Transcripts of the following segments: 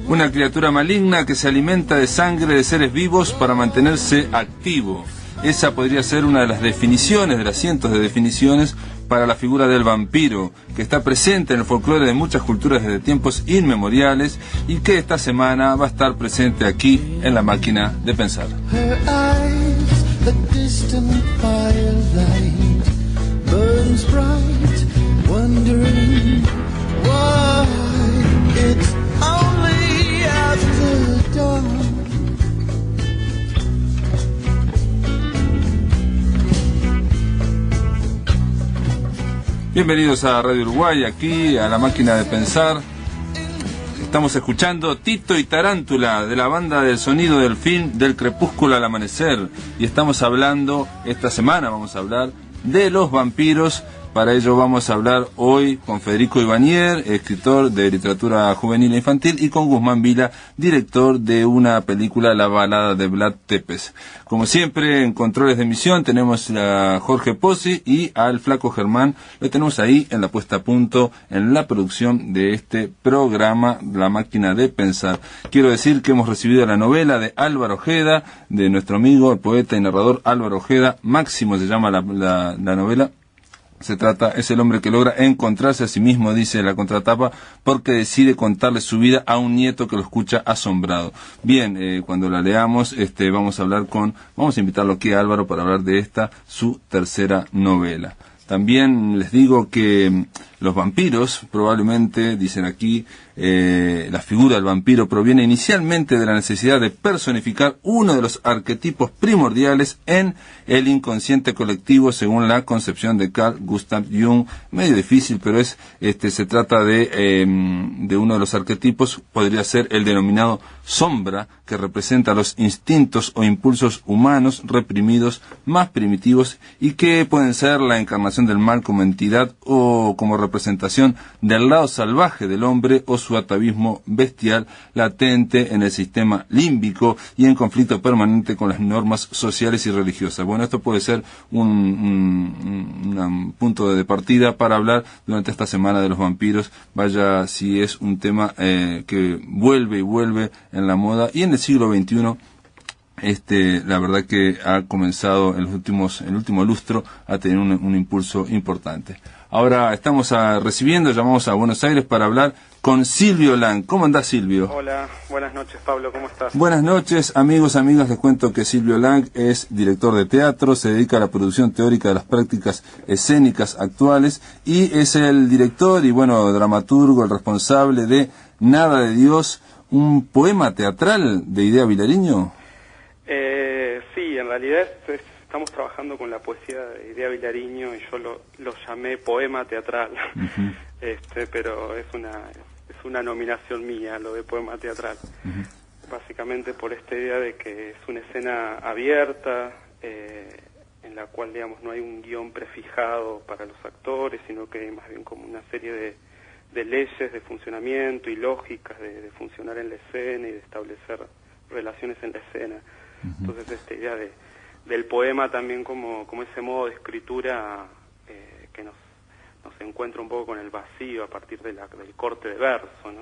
Una criatura maligna que se alimenta de sangre de seres vivos para mantenerse activo. Esa podría ser una de las definiciones, de las cientos de definiciones, para la figura del vampiro, que está presente en el folclore de muchas culturas desde tiempos inmemoriales y que esta semana va a estar presente aquí en La Máquina de Pensar. Bienvenidos a Radio Uruguay, aquí a La Máquina de Pensar. Estamos escuchando Tito y Tarántula, de la banda del sonido del film Del crepúsculo al amanecer. Y estamos hablando, esta semana vamos a hablar de los vampiros. Para ello vamos a hablar hoy con Federico Ibáñez, escritor de literatura juvenil e infantil, y con Guzmán Vila, director de una película, La balada de Vlad Tepes. Como siempre, en controles de emisión tenemos a Jorge Pozzi y al Flaco Germán. Lo tenemos ahí en la puesta a punto, en la producción de este programa, La Máquina de Pensar. Quiero decir que hemos recibido la novela de Álvaro Ojeda, de nuestro amigo, el poeta y narrador Álvaro Ojeda. Máximo se llama la novela. Es el hombre que logra encontrarse a sí mismo, dice la contratapa, porque decide contarle su vida a un nieto que lo escucha asombrado. Bien, cuando la leamos, vamos a invitarlo aquí a Álvaro para hablar de esta, su tercera novela. También les digo que los vampiros, probablemente, dicen aquí, la figura del vampiro proviene inicialmente de la necesidad de personificar uno de los arquetipos primordiales en el inconsciente colectivo, según la concepción de Carl Gustav Jung. Medio difícil, pero se trata de uno de los arquetipos, podría ser el denominado sombra, que representa los instintos o impulsos humanos reprimidos más primitivos y que pueden ser la encarnación del mal como entidad o como representación del lado salvaje del hombre o su atavismo bestial latente en el sistema límbico y en conflicto permanente con las normas sociales y religiosas. Bueno, esto puede ser un punto de partida para hablar durante esta semana de los vampiros. Vaya si es un tema que vuelve y vuelve en la moda, y en el siglo XXI la verdad que ha comenzado en el último lustro a tener un impulso importante. Ahora estamos llamamos a Buenos Aires para hablar con Silvio Lang. ¿Cómo andás, Silvio? Hola, buenas noches, Pablo, ¿cómo estás? Buenas noches, amigos, amigas. Les cuento que Silvio Lang es director de teatro, se dedica a la producción teórica de las prácticas escénicas actuales y es el director y, dramaturgo, el responsable de Nada de Dios, un poema teatral de Idea Vilariño. Sí, en realidad estamos trabajando con la poesía de Idea Vilariño y yo lo llamé poema teatral. Uh-huh. Pero es una nominación mía, lo de poema teatral. Uh-huh. Básicamente por esta idea de que es una escena abierta, en la cual, digamos, no hay un guión prefijado para los actores, sino que hay más bien como una serie de leyes de funcionamiento y lógicas de funcionar en la escena y de establecer relaciones en la escena. Uh-huh. Entonces esta idea del poema también como ese modo de escritura que nos encuentra un poco con el vacío a partir del corte de verso, ¿no?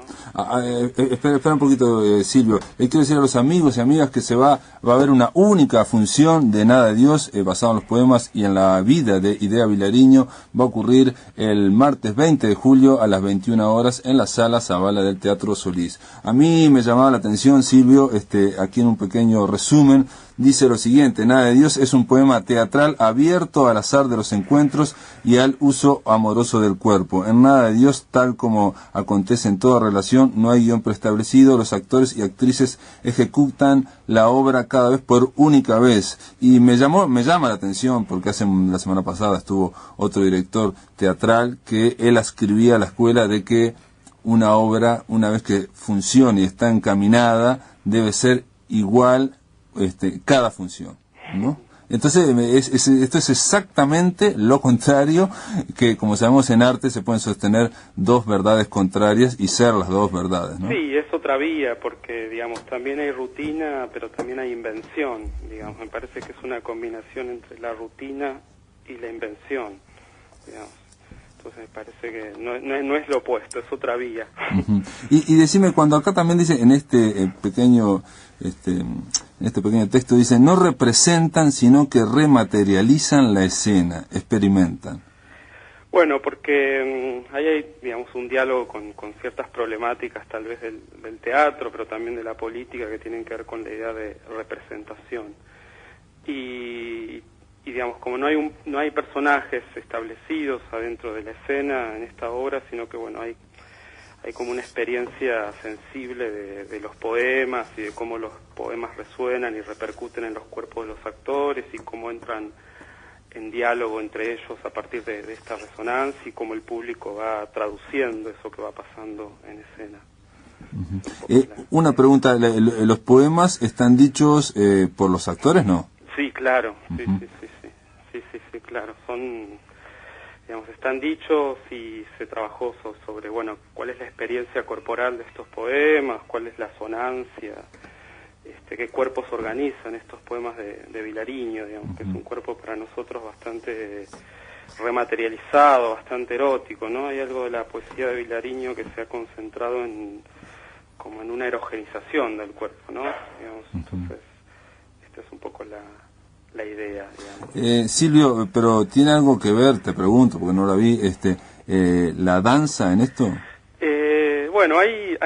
Espera un poquito, Silvio. Quiero decir a los amigos y amigas que va a haber una única función de Nada de Dios basada en los poemas y en la vida de Idea Vilariño. Va a ocurrir el martes 20 de julio a las 21 horas en la Sala Zavala del Teatro Solís. A mí me llamaba la atención, Silvio, aquí en un pequeño resumen, dice lo siguiente: Nada de Dios es un poema teatral abierto al azar de los encuentros y al uso amoroso del cuerpo. En Nada de Dios, tal como acontece en toda relación, no hay guión preestablecido, los actores y actrices ejecutan la obra cada vez por única vez. Y me llama la atención porque la semana pasada estuvo otro director teatral que él ascribía a la escuela de que una obra, una vez que funcione y está encaminada, debe ser igual cada función, ¿no? Entonces, esto es exactamente lo contrario, que como sabemos en arte se pueden sostener dos verdades contrarias y ser las dos verdades, ¿no? Sí, es otra vía, porque, digamos, también hay rutina, pero también hay invención, digamos. Me parece que es una combinación entre la rutina y la invención, digamos. Entonces me parece que no es lo opuesto, es otra vía. Y decime, cuando acá también dice, en este pequeño texto dice, no representan, sino que rematerializan la escena, experimentan. Bueno, porque ahí hay, digamos, un diálogo con ciertas problemáticas tal vez del teatro, pero también de la política, que tienen que ver con la idea de representación. Y digamos, como no hay personajes establecidos adentro de la escena en esta obra, sino que bueno, hay como una experiencia sensible de los poemas y de cómo los poemas resuenan y repercuten en los cuerpos de los actores y cómo entran en diálogo entre ellos a partir de esta resonancia y cómo el público va traduciendo eso que va pasando en escena. Una pregunta, ¿los poemas están dichos por los actores, no? Sí, claro, sí, claro, digamos, están dichos y se trabajó sobre, bueno, cuál es la experiencia corporal de estos poemas, cuál es la sonancia, qué cuerpos organizan estos poemas de Vilariño, digamos, que es un cuerpo para nosotros bastante rematerializado, bastante erótico, ¿no? Hay algo de la poesía de Vilariño que se ha concentrado como en una erogenización del cuerpo, ¿no? Digamos, entonces, esta es un poco la idea, digamos. Silvio, pero ¿tiene algo que ver, te pregunto, porque no la vi, la danza en esto? Bueno, hay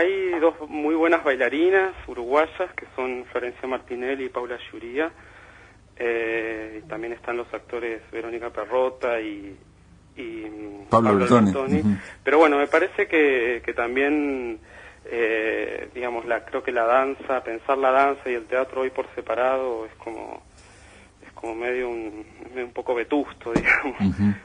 dos muy buenas bailarinas uruguayas, que son Florencia Martinelli y Paula Yuría. Y también están los actores Verónica Perrota y Pablo Bertoni. Pero bueno, me parece que también, digamos, creo que la danza, pensar la danza y el teatro hoy por separado es como medio un poco vetusto, digamos.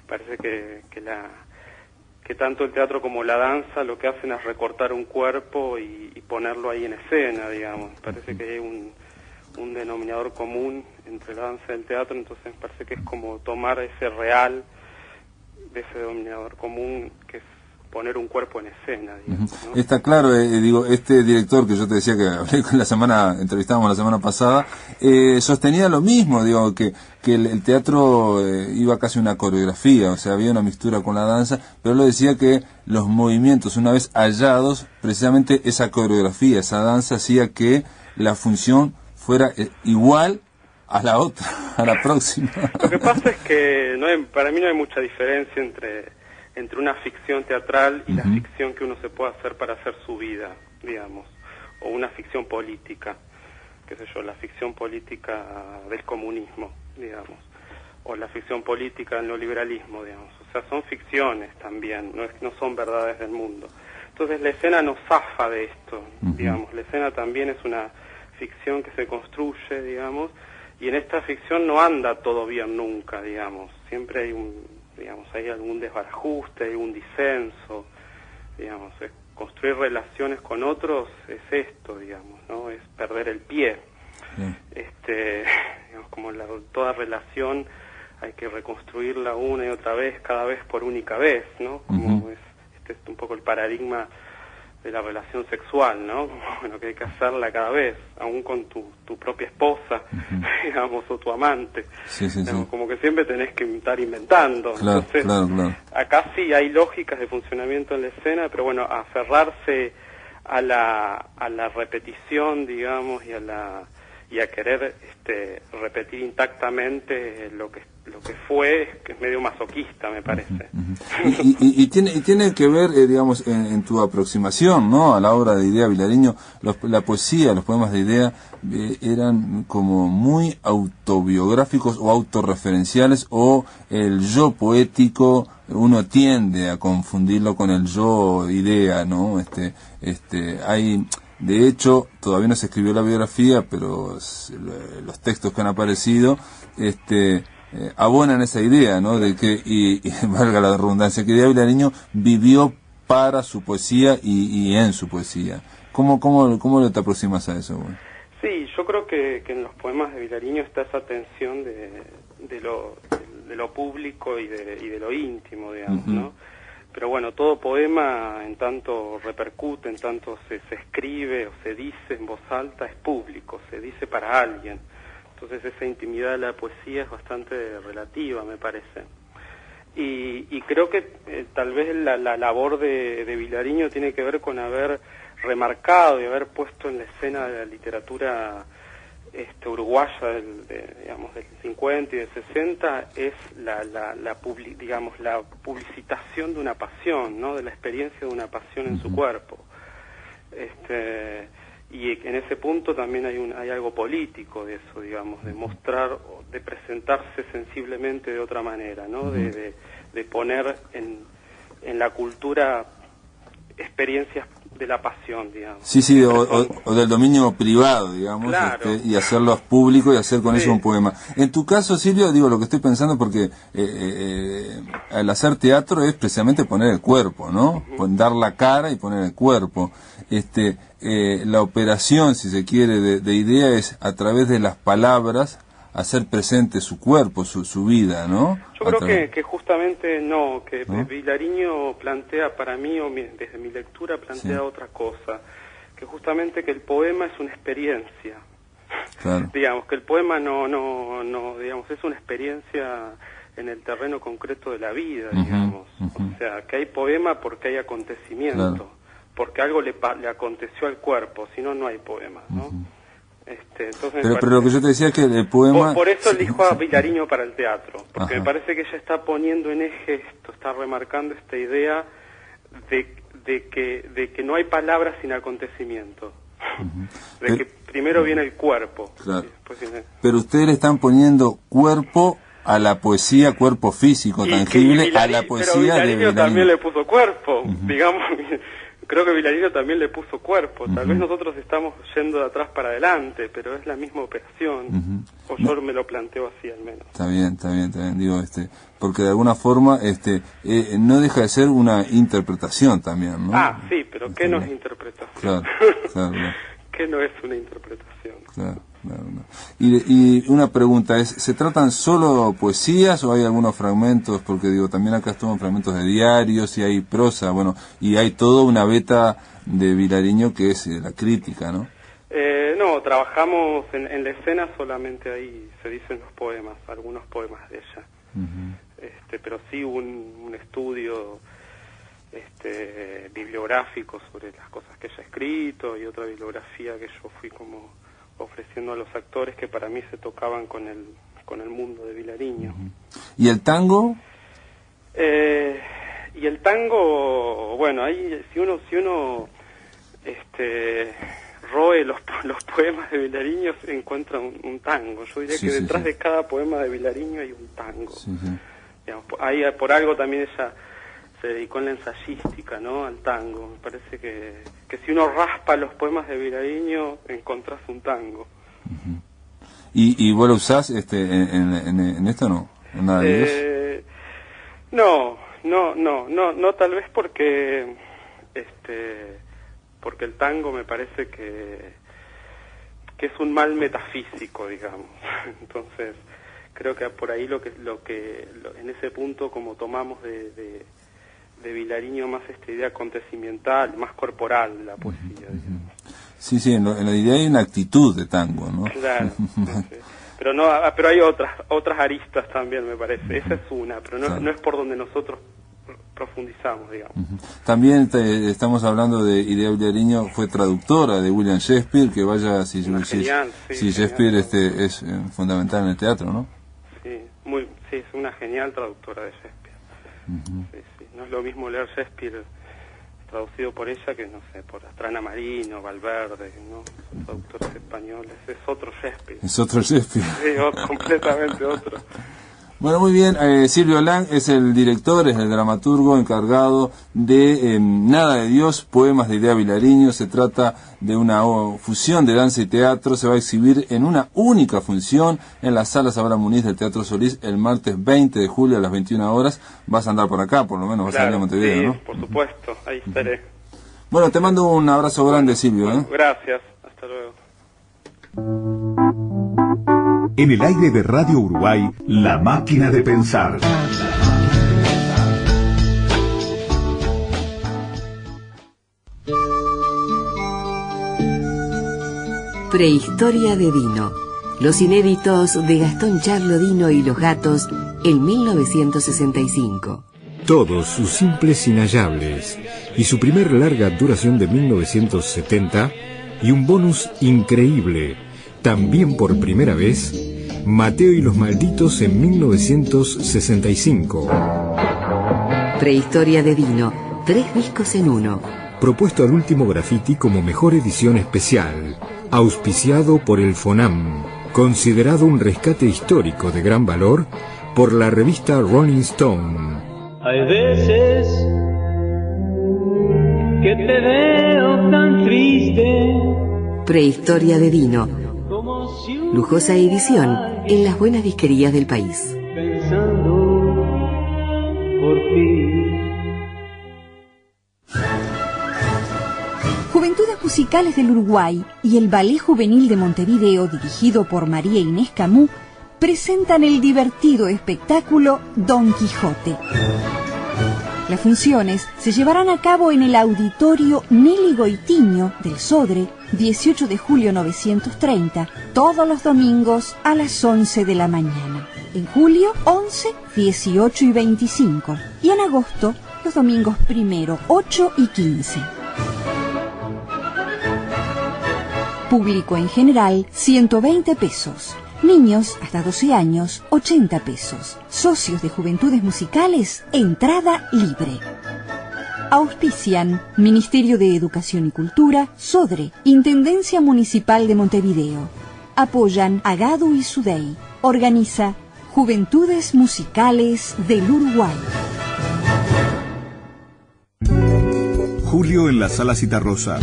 Parece que tanto el teatro como la danza lo que hacen es recortar un cuerpo y ponerlo ahí en escena, digamos. Parece que hay un denominador común entre la danza y el teatro, entonces me parece que es como tomar ese real de ese denominador común, que es poner un cuerpo en escena, digamos, ¿no? Está claro, digo, este director que yo te decía que hablé entrevistábamos la semana pasada, sostenía lo mismo, digo, que el teatro iba casi una coreografía, o sea, había una mixtura con la danza, pero él lo decía que los movimientos, una vez hallados, precisamente esa coreografía, esa danza hacía que la función fuera igual a la otra, a la próxima. Lo que pasa es que para mí no hay mucha diferencia entre una ficción teatral y la ficción que uno se puede hacer para hacer su vida, digamos, o una ficción política, qué sé yo, la ficción política del comunismo, digamos, o la ficción política del neoliberalismo, digamos. O sea, son ficciones también, no son verdades del mundo. Entonces la escena no zafa de esto, digamos, la escena también es una ficción que se construye, digamos, y en esta ficción no anda todo bien nunca, digamos, siempre hay algún desbarajuste, hay un disenso, digamos, construir relaciones con otros es esto, digamos, ¿no? Es perder el pie. Digamos, como toda relación hay que reconstruirla una y otra vez, cada vez por única vez, ¿no? Como es un poco el paradigma de la relación sexual, ¿no? Bueno, que hay que hacerla cada vez, aún con tu propia esposa, digamos, o tu amante. Digamos, como que siempre tenés que estar inventando. Claro, entonces, claro. Acá sí hay lógicas de funcionamiento en la escena, pero bueno, aferrarse a la repetición, digamos, y a querer repetir intactamente lo que fue, que es medio masoquista, me parece. Y tiene que ver, digamos, en tu aproximación, ¿no?, a la obra de Idea Vilariño. La poesía, los poemas de Idea eran como muy autobiográficos o autorreferenciales, o el yo poético uno tiende a confundirlo con el yo idea, ¿no? Hay, de hecho, todavía no se escribió la biografía, pero los textos que han aparecido abonan esa idea, ¿no?, de que, y valga la redundancia, que Idea Vilariño vivió para su poesía y en su poesía. ¿Cómo te aproximas a eso, güey? Sí, yo creo que en los poemas de Vilariño está esa tensión de lo público y de lo íntimo, digamos, ¿no? Pero bueno, todo poema, en tanto repercute, en tanto se escribe o se dice en voz alta, es público, se dice para alguien. Entonces esa intimidad de la poesía es bastante relativa, me parece. Y creo que tal la labor de Vilariño tiene que ver con haber remarcado y haber puesto en la escena de la literatura uruguaya digamos del 50 y del 60 es la publicitación de una pasión, ¿no? De la experiencia de una pasión en su cuerpo. Y en ese punto también hay algo político de eso, digamos, de mostrar, de presentarse sensiblemente de otra manera, ¿no? De poner en la cultura experiencias de la pasión, digamos. Sí, o del dominio privado, digamos, claro. Y hacerlos públicos y hacer con eso un poema. En tu caso, Silvio, digo lo que estoy pensando porque al hacer teatro es precisamente poner el cuerpo, ¿no? Dar la cara y poner el cuerpo. La operación, si se quiere, de idea es a través de las palabras hacer presente su cuerpo, su vida, ¿no? Yo creo que justamente no, que Vilariño plantea para mí, o desde mi lectura plantea otra cosa, que justamente que el poema es una experiencia. Claro. Digamos, que el poema no, digamos, es una experiencia en el terreno concreto de la vida, digamos. O sea, que hay poema porque hay acontecimiento, porque algo le aconteció al cuerpo, si no, no hay poema, ¿no? Entonces pero lo que yo te decía es que el poema... Por eso elijo a Vilariño para el teatro, porque me parece que ella está poniendo en eje esto, está remarcando esta idea de que no hay palabras sin acontecimiento, de que primero viene el cuerpo. Claro. Después viene... Pero ustedes le están poniendo cuerpo a la poesía, cuerpo físico, tangible, a la poesía de Vilariño. También le puso cuerpo, digamos... Creo que Vilariño también le puso cuerpo. Tal vez nosotros estamos yendo de atrás para adelante, pero es la misma operación. O yo me lo planteo así al menos. Está bien. Digo, porque de alguna forma no deja de ser una interpretación también, ¿no? Ah, sí, pero ¿qué no es interpretación? Claro. ¿Qué no es una interpretación? Claro. Y una pregunta es, ¿se tratan solo poesías o hay algunos fragmentos? Porque digo, también acá estuvo fragmentos de diarios y hay prosa, bueno, y hay toda una beta de Vilariño que es la crítica, ¿no? No, trabajamos en la escena, solamente ahí se dicen los poemas, algunos poemas de ella. Pero sí un estudio bibliográfico sobre las cosas que ella ha escrito y otra bibliografía que yo fui como ofreciendo a los actores que para mí se tocaban con el mundo de Vilariño. ¿Y el tango? Y el tango, bueno, ahí si uno roe los poemas de Vilariño se encuentra un tango. Yo diría que detrás de cada poema de Vilariño hay un tango. Digamos, ahí por algo también ella se dedicó en la ensayística, ¿no? Al tango. Me parece que si uno raspa los poemas de Vilariño encontrás un tango. ¿Y vos lo usás en esto no? ¿En nada de eso? No, tal vez porque el tango me parece que es un mal metafísico, digamos. Entonces, creo que por ahí lo que en ese punto como tomamos de Vilariño más esta idea acontecimiental, más corporal de la poesía, digamos. Sí, en la idea hay una actitud de tango, ¿no? Claro, sí. Pero hay otras aristas también, me parece. Esa es una, pero no es por donde nosotros profundizamos, digamos. También estamos hablando de Idea Vilariño, fue traductora de William Shakespeare, que vaya, si Shakespeare es fundamental en el teatro, ¿no? Sí, es una genial traductora de Shakespeare. No es lo mismo leer Shakespeare traducido por ella que, no sé, por Astrana Marino, Valverde, ¿no? Son traductores españoles, es otro Shakespeare. Es otro Shakespeare. Sí, completamente otro. Bueno, muy bien, Silvio Lang es el director, es el dramaturgo encargado de Nada de Dios, poemas de Idea Vilariño. Se trata de una fusión de danza y teatro, se va a exhibir en una única función en la Sala Sabra Muniz del Teatro Solís el martes 20 de julio a las 21 horas. Vas a andar por acá, por lo menos vas a venir a Montevideo, sí, ¿no? Por supuesto, ahí estaré. Bueno, te mando un abrazo grande, Silvio. Gracias, hasta luego. En el aire de Radio Uruguay, La Máquina de Pensar. Prehistoria de Dino. Los inéditos de Gastón Charlo Dino y los gatos en 1965. todos sus simples inhallables, y su primer larga duración de 1970, y un bonus increíble, también por primera vez, Mateo y los Malditos en 1965. Prehistoria de Dino, 3 discos en uno. Propuesto al último graffiti como mejor edición especial, auspiciado por el FONAM, considerado un rescate histórico de gran valor por la revista Rolling Stone. Hay veces que te veo tan triste. Prehistoria de Dino, lujosa edición en las buenas disquerías del país. Pensando por ti. Juventudes Musicales del Uruguay y el Ballet Juvenil de Montevideo, dirigido por María Inés Camus, presentan el divertido espectáculo Don Quijote. Las funciones se llevarán a cabo en el Auditorio Nelly Goitiño del Sodre, 18 de julio 930, todos los domingos a las 11 de la mañana. En julio, 11, 18 y 25. Y en agosto, los domingos 1, 8 y 15. Público en general, 120 pesos. Niños hasta 12 años, 80 pesos. Socios de Juventudes Musicales, entrada libre. Auspician Ministerio de Educación y Cultura, Sodre, Intendencia Municipal de Montevideo. Apoyan a Gadu y Sudey. Organiza Juventudes Musicales del Uruguay. Julio en la Sala Citarrosa.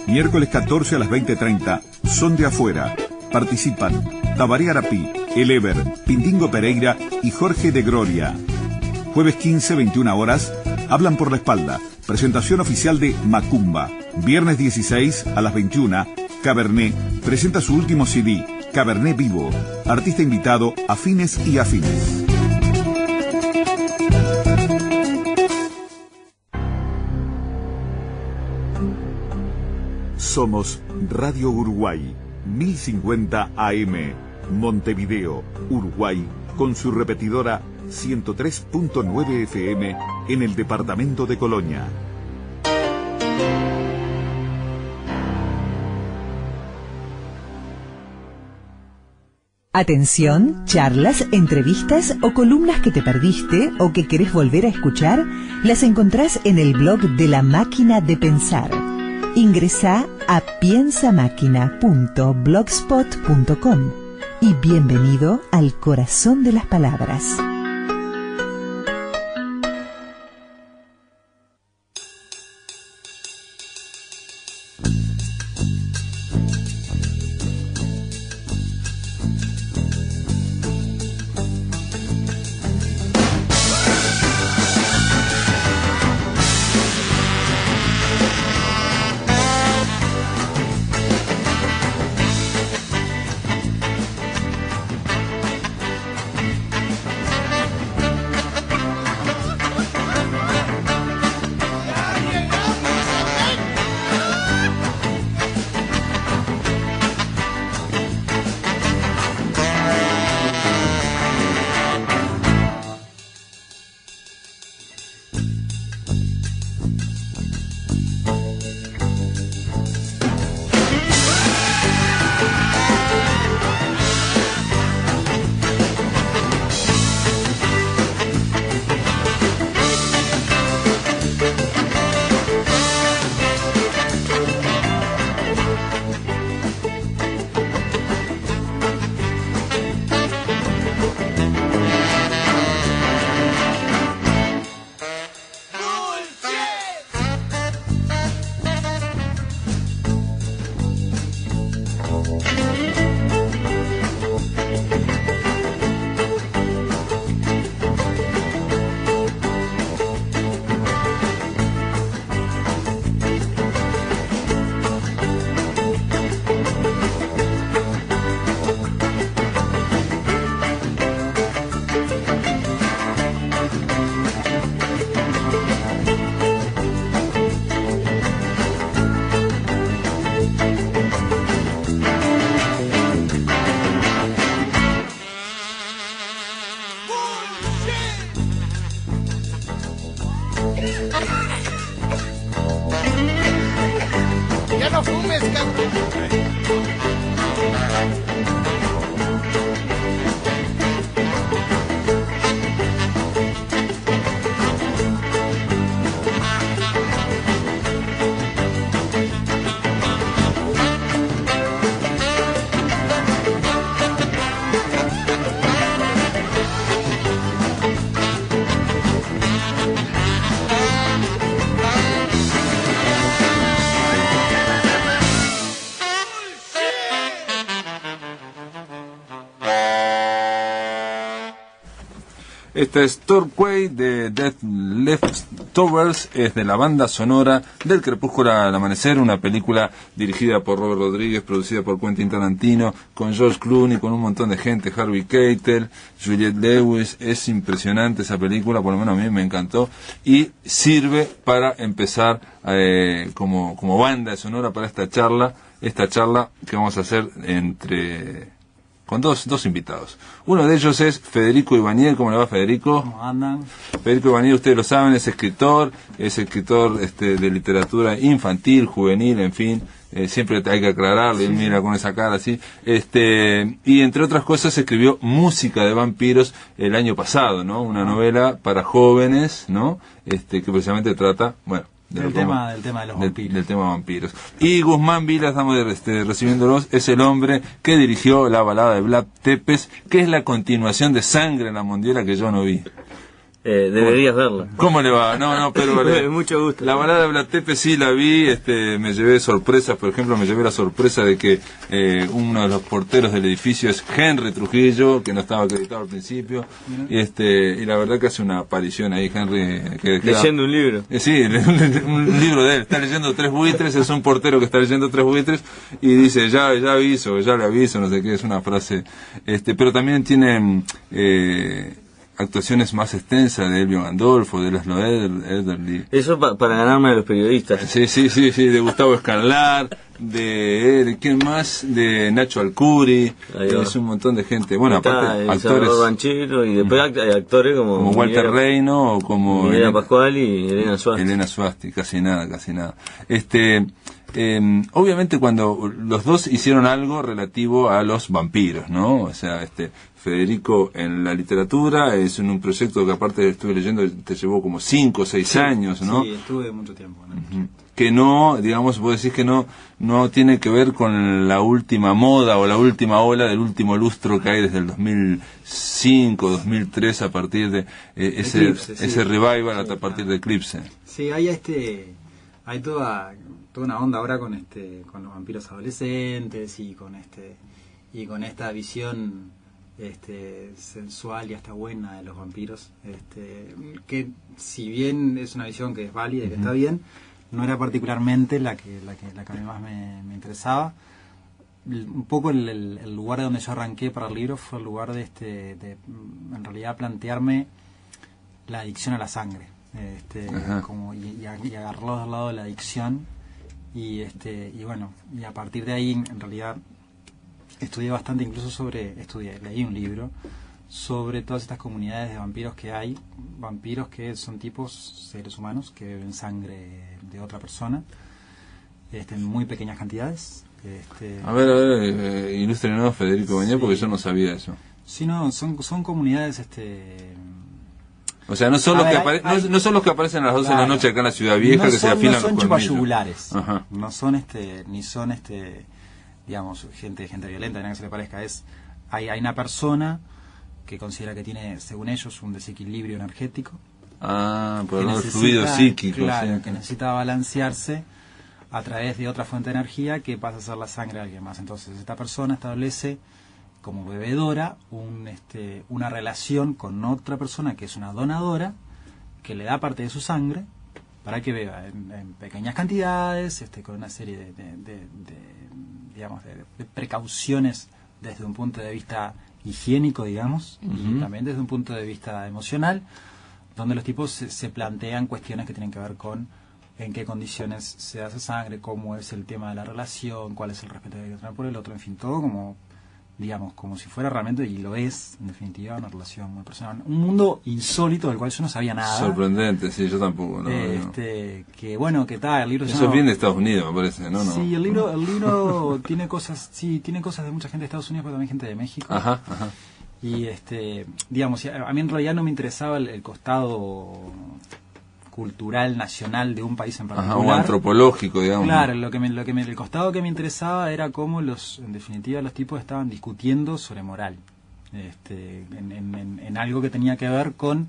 Miércoles 14 a las 20:30, Son de Afuera. Participan Tabaré Arapí, El Ever, Pindingo Pereira y Jorge de Gloria. Jueves 15, 21 horas, Hablan por la Espalda. Presentación oficial de Macumba. Viernes 16 a las 21, Cabernet presenta su último CD, Cabernet Vivo. Artista invitado, Afines y Afines. Somos Radio Uruguay, 1050 AM, Montevideo, Uruguay, con su repetidora 103.9 FM en el departamento de Colonia. Atención, charlas, entrevistas o columnas que te perdiste o que querés volver a escuchar, las encontrás en el blog de La Máquina de Pensar. Ingresá a piensamáquina.blogspot.com y bienvenido al corazón de las palabras. Ya no fumes, cabrón. Esta es Torquay de Death Leftovers, es de la banda sonora del Crepúsculo al Amanecer, una película dirigida por Robert Rodríguez, producida por Quentin Tarantino, con George Clooney, con un montón de gente, Harvey Keitel, Juliette Lewis. Es impresionante esa película, por lo menos a mí me encantó, y sirve para empezar como banda sonora para esta charla que vamos a hacer con dos invitados. Uno de ellos es Federico Ibáñez. ¿Cómo le va, Federico? ¿Cómo andan? Federico Ibáñez, ustedes lo saben, es escritor de literatura infantil, juvenil, en fin. Siempre hay que aclararle, sí. Mira con esa cara así. Y entre otras cosas escribió Música de vampiros el año pasado, ¿no? Una novela para jóvenes, ¿no? Que precisamente trata, bueno, del tema de los vampiros. Del tema de vampiros. Y Guzmán Vila, estamos recibiéndolos, es el hombre que dirigió la balada de Vlad Tepes, que es la continuación de Sangre en la Mondiera, que yo no vi. Deberías verla. ¿Cómo le va? No, pero mucho gusto. La balada de Vlad Tepes sí la vi, me llevé sorpresas, por ejemplo, me llevé la sorpresa de que uno de los porteros del edificio es Henry Trujillo, que no estaba acreditado al principio, y la verdad que hace una aparición ahí Henry leyendo un libro. Sí, un libro de él, está leyendo 3 buitres, es un portero que está leyendo 3 buitres y dice, ya le aviso, no sé qué, es una frase, pero también tiene actuaciones más extensas de Elvio Gandolfo, de Laszlo Ederly. Eso para ganarme a los periodistas. Sí, de Gustavo Escarlar, de ¿quién más? De Nacho Alcuri, es un montón de gente. Bueno, aparte actores, Banchero, y después hay actores como Walter Reino o como Elena Pascual y Elena Suasti, casi nada. Obviamente cuando los dos hicieron algo relativo a los vampiros, ¿no? O sea, Federico en la literatura, es en un proyecto que aparte estuve leyendo, te llevó como 5 o 6 años, ¿no? Sí, estuve mucho tiempo, ¿no? Que no, digamos, vos decís que no tiene que ver con la última moda o la última ola del último lustro que hay desde el 2005, 2003, a partir de ese revival, a partir de Eclipse. Sí, hay toda una onda ahora con los vampiros adolescentes y con esta visión sensual y hasta buena de los vampiros, que si bien es una visión que es válida y que está bien, no era particularmente la que a mí más me interesaba. Un poco el lugar de donde yo arranqué para el libro fue el lugar de en realidad plantearme la adicción a la sangre, y agarrarlo del lado de la adicción, y bueno, y a partir de ahí en realidad estudié bastante, incluso leí un libro sobre todas estas comunidades de vampiros que hay, vampiros que son seres humanos que beben sangre de otra persona, en muy pequeñas cantidades. A ver, ilústrenos, Federico Bañé, porque yo no sabía eso. Sí, no, son comunidades, o sea, no son los que aparecen a las 12 de la noche acá en la Ciudad Vieja, que se afilan los colmillos. No son chupayugulares, no son ni son digamos, gente violenta, nada que se le parezca. Hay una persona que considera que tiene, según ellos, un desequilibrio energético. Por el fluido psíquico. Claro, sí. Que necesita balancearse a través de otra fuente de energía que pasa a ser la sangre de alguien más. Entonces, esta persona establece como bebedora una relación con otra persona que es una donadora, que le da parte de su sangre para que beba en pequeñas cantidades, con una serie de precauciones desde un punto de vista higiénico, digamos, y también desde un punto de vista emocional, donde los tipos se plantean cuestiones que tienen que ver con en qué condiciones se hace sangre, cómo es el tema de la relación, cuál es el respeto que hay que tener por el otro, en fin, todo como digamos, como si fuera realmente, y lo es, en definitiva, una relación muy personal. Un mundo insólito del cual yo no sabía nada. Sorprendente, sí, yo tampoco. No, que bueno, que tal, el libro eso es bien de Estados Unidos, me parece, ¿no? Sí, el libro tiene cosas de mucha gente de Estados Unidos, pero también gente de México. Ajá. Y digamos, a mí en realidad no me interesaba el costado cultural nacional de un país en particular. O antropológico, digamos. Claro, el costado que me interesaba era cómo en definitiva los tipos estaban discutiendo sobre moral, en algo que tenía que ver con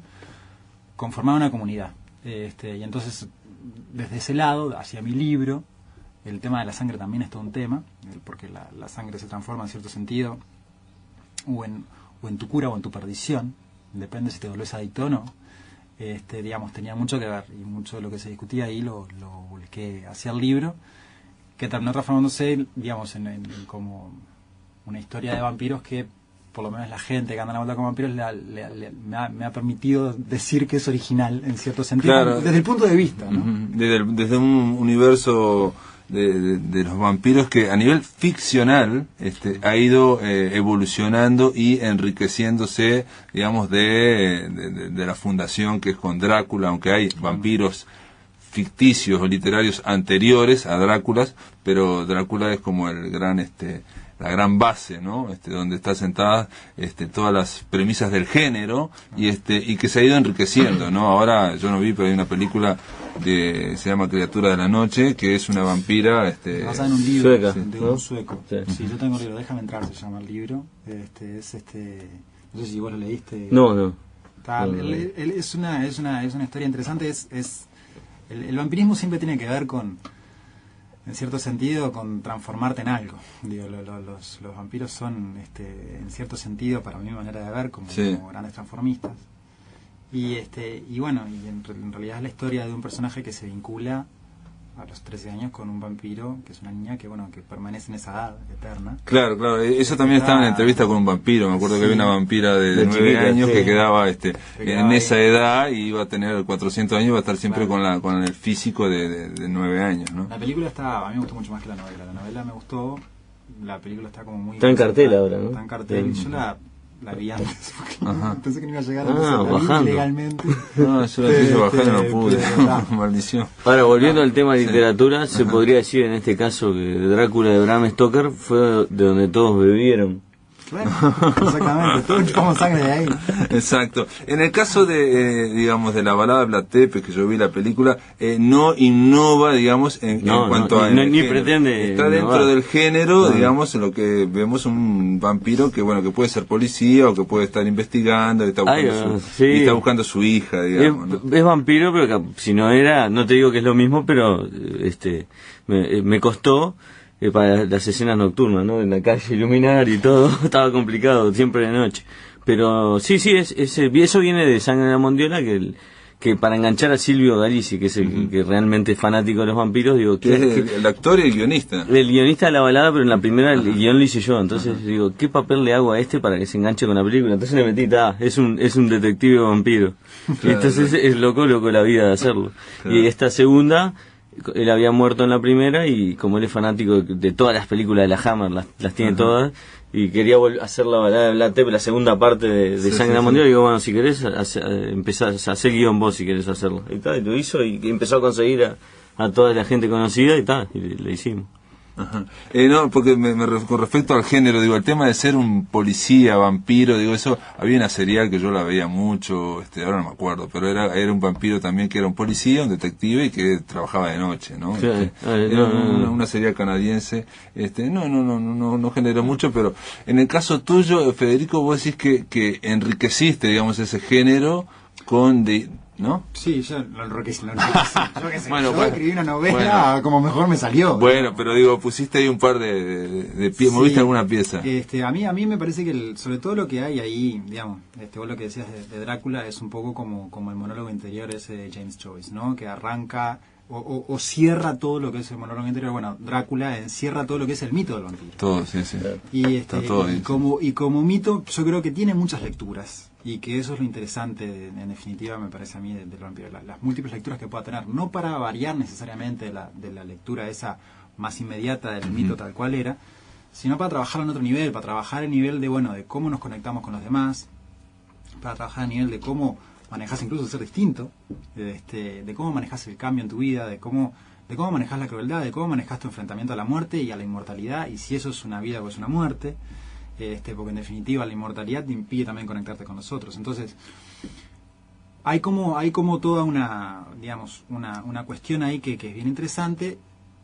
formar una comunidad. Y entonces, desde ese lado, hacia mi libro, el tema de la sangre también es todo un tema, porque la sangre se transforma en cierto sentido, o en tu cura o en tu perdición, depende si te volvés adicto o no. Digamos, tenía mucho que ver, y mucho de lo que se discutía ahí lo volqué hacia el libro, que terminó transformándose, digamos, en como una historia de vampiros que, por lo menos la gente que anda en la vuelta con vampiros, me ha permitido decir que es original, en cierto sentido, claro, desde el punto de vista, ¿no? Desde un universo de los vampiros que a nivel ficcional ha ido evolucionando y enriqueciéndose, digamos, de la fundación que es con Drácula, aunque hay vampiros ficticios o literarios anteriores a Dráculas, pero Drácula es como el gran la gran base, ¿no? Donde está sentada todas las premisas del género y que se ha ido enriqueciendo, ¿no? Ahora yo no vi, pero hay una película se llama Criatura de la Noche, que es una vampira basada en un libro sueca, de un sueco. Sí, yo tengo el libro, Déjame entrar, se llama el libro. No sé si vos lo leíste. No. Es una historia interesante. El vampirismo siempre tiene que ver con, en cierto sentido, con transformarte en algo. Digo, los vampiros son, en cierto sentido, para mi manera de ver, como grandes transformistas. Y bueno, en realidad es la historia de un personaje que se vincula a los 13 años con un vampiro, que es una niña que permanece en esa edad eterna. Claro, eso también estaba en la entrevista con un vampiro. Me acuerdo que había una vampira de 9 años que quedaba en esa edad y iba a tener 400 años y iba a estar siempre con el físico de 9 años, ¿no? La película a mí me gustó mucho más que la novela. La novela me gustó, la película está como muy... Está en cartel ahora, ¿no? Está en cartel. Yo la vi antes, pensé que no iba a llegar a ilegalmente. No, yo la quise bajar y no pude. Maldición. Ahora, volviendo al tema de literatura, se podría decir en este caso que Drácula de Bram Stoker fue de donde todos bebieron. Claro, exactamente, todos chupamos sangre de ahí. Exacto. En el caso digamos, de la balada de Blatepe, que yo vi la película, no innova, digamos, en cuanto a... ni pretende... Está dentro del género, digamos, en lo que vemos un vampiro que, que puede ser policía o que puede estar investigando y está buscando, su hija, digamos. Es vampiro, pero si no era, no te digo que es lo mismo, pero me costó... para las escenas nocturnas, ¿no? En la calle iluminar y todo, estaba complicado, siempre de noche. Pero sí, eso viene de Sangre de la Mondiola, que para enganchar a Silvio Galici, que es el que realmente es fanático de los vampiros, digo... Que es el actor y el guionista. El guionista de la balada, pero en la primera el guión lo hice yo, entonces digo, ¿qué papel le hago a para que se enganche con la película? Entonces le metí, es un detective vampiro. Claro, y entonces es loco la vida de hacerlo. Claro. Y esta segunda... Él había muerto en la primera y como él es fanático de todas las películas de la Hammer, las tiene todas, y quería hacer la balada de Blatepe, la segunda parte de Sangre Mundial, y digo, bueno, si querés, empezás a hacer guión vos si querés hacerlo. Y lo hizo y empezó a conseguir a toda la gente conocida y le hicimos. Ajá. No, porque con respecto al género, digo, el tema de ser un policía, vampiro, digo, eso, había una serial que yo la veía mucho, ahora no me acuerdo, pero era un vampiro también que era un policía, un detective y que trabajaba de noche, ¿no? Sí, era una serial canadiense, no generó mucho, pero en el caso tuyo, Federico, vos decís que enriqueciste, digamos, ese género con ¿no? Sí, yo lo enriquecí. Yo escribí una novela como mejor me salió. Bueno, pero digo, pusiste ahí un par de piezas, moviste alguna pieza. A mí me parece que sobre todo lo que hay ahí, digamos, vos lo que decías de Drácula es un poco como el monólogo interior ese de James Joyce, ¿no? Que arranca o cierra todo lo que es el monólogo interior. Bueno, Drácula encierra todo lo que es el mito del vampiro. Todo, sí. Y como mito, yo creo que tiene muchas lecturas. Y que eso es lo interesante, en definitiva, me parece a mí, del vampiro. Las múltiples lecturas que pueda tener. No para variar necesariamente de la lectura esa más inmediata del mito tal cual era, sino para trabajar en otro nivel, para trabajar el nivel de, bueno, de cómo nos conectamos con los demás, para trabajar a nivel de cómo manejas incluso ser distinto, de cómo manejas el cambio en tu vida, de cómo manejas la crueldad, de cómo manejas tu enfrentamiento a la muerte y a la inmortalidad, y si eso es una vida o es una muerte, porque en definitiva la inmortalidad te impide también conectarte con los otros. Entonces, hay como toda una, digamos, una cuestión ahí que es bien interesante,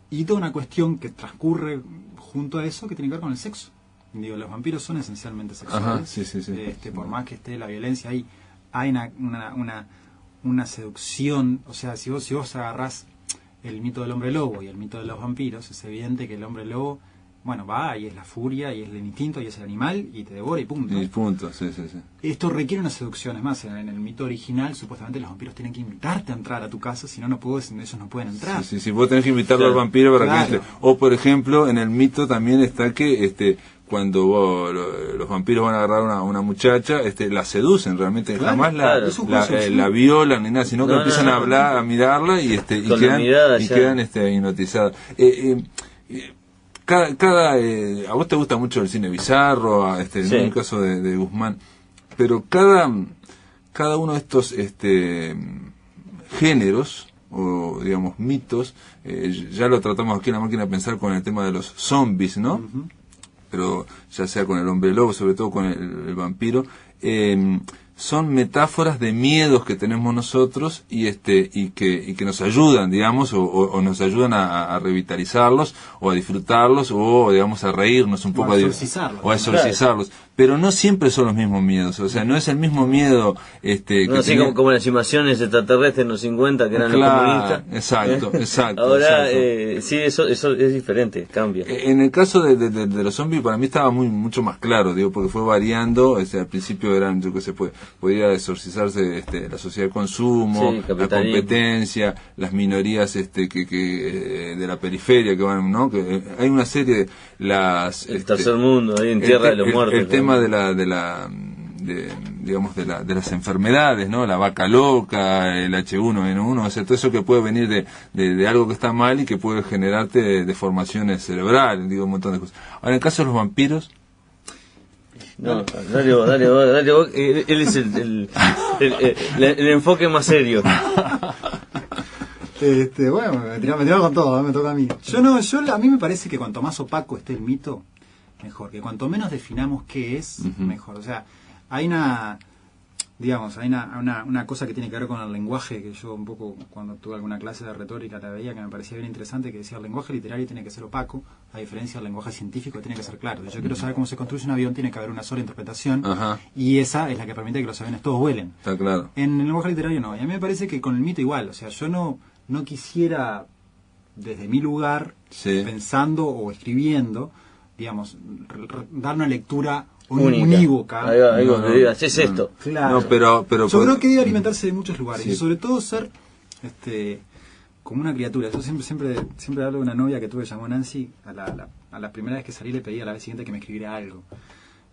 y toda una cuestión que transcurre junto a eso que tiene que ver con el sexo. Digo, los vampiros son esencialmente sexuales. Ajá, sí. Por más que esté la violencia ahí, hay una seducción. O sea, si vos agarrás el mito del hombre lobo y el mito de los vampiros, es evidente que el hombre lobo, bueno, va y es la furia y es el instinto y es el animal y te devora y punto. Y punto, sí. Esto requiere una seducción. Es más, en el mito original, supuestamente los vampiros tienen que invitarte a entrar a tu casa, si no, ellos no pueden entrar. Sí, vos tenés que invitarlo al vampiro para que entre. O, por ejemplo, en el mito también está que cuando los vampiros van a agarrar a una muchacha, la seducen realmente, jamás la violan ni nada, sino que empiezan a hablar, a mirarla y quedan hipnotizadas. A vos te gusta mucho el cine bizarro, en el caso de Guzmán, pero cada uno de estos géneros o digamos mitos, ya lo tratamos aquí en La Máquina de Pensar con el tema de los zombies, ¿no? Uh-huh. Pero ya sea con el hombre lobo, sobre todo con el vampiro, son metáforas de miedos que tenemos nosotros y que nos ayudan, digamos, o nos ayudan a revitalizarlos o a disfrutarlos o digamos a reírnos un poco, o a exorcizarlos. Pero no siempre son los mismos miedos, o sea, no es el mismo miedo como las invasiones extraterrestres en los 50 que eran los comunistas. Exacto. Ahora sí, eso es diferente, cambia. En el caso de los zombies para mí estaba mucho más claro, digo, porque fue variando, al principio eran, yo qué sé, podía exorcizarse la sociedad de consumo, la competencia, las minorías de la periferia que van, ¿no? Que hay una serie de el tercer mundo, ahí en Tierra de los Muertos. El tema de las enfermedades, ¿no? La vaca loca, el H1N1, o sea, todo eso que puede venir de algo que está mal y que puede generarte deformaciones cerebrales, digo, un montón de cosas. Ahora, en el caso de los vampiros, no, dale vos, él es el enfoque más serio. Bueno, me tiraba con todo, me toca a mí. A mí me parece que cuanto más opaco esté el mito, mejor. Que cuanto menos definamos qué es, mejor. O sea, hay una cosa que tiene que ver con el lenguaje, que yo un poco, cuando tuve alguna clase de retórica, la veía, que me parecía bien interesante, que decía, el lenguaje literario tiene que ser opaco, a diferencia del lenguaje científico, que tiene que ser claro. Yo quiero saber cómo se construye un avión, tiene que haber una sola interpretación, y esa es la que permite que los aviones todos vuelen. Está claro. En el lenguaje literario no. Y a mí me parece que con el mito igual. O sea, yo no quisiera, desde mi lugar, pensando o escribiendo, digamos, dar una lectura unívoca. Es esto. Claro. No, pero yo creo que debe alimentarse de muchos lugares. Y sobre todo ser como una criatura. Yo siempre hablo de una novia que tuve, llamó Nancy. A la primera vez que salí le pedí a la vez siguiente que me escribiera algo.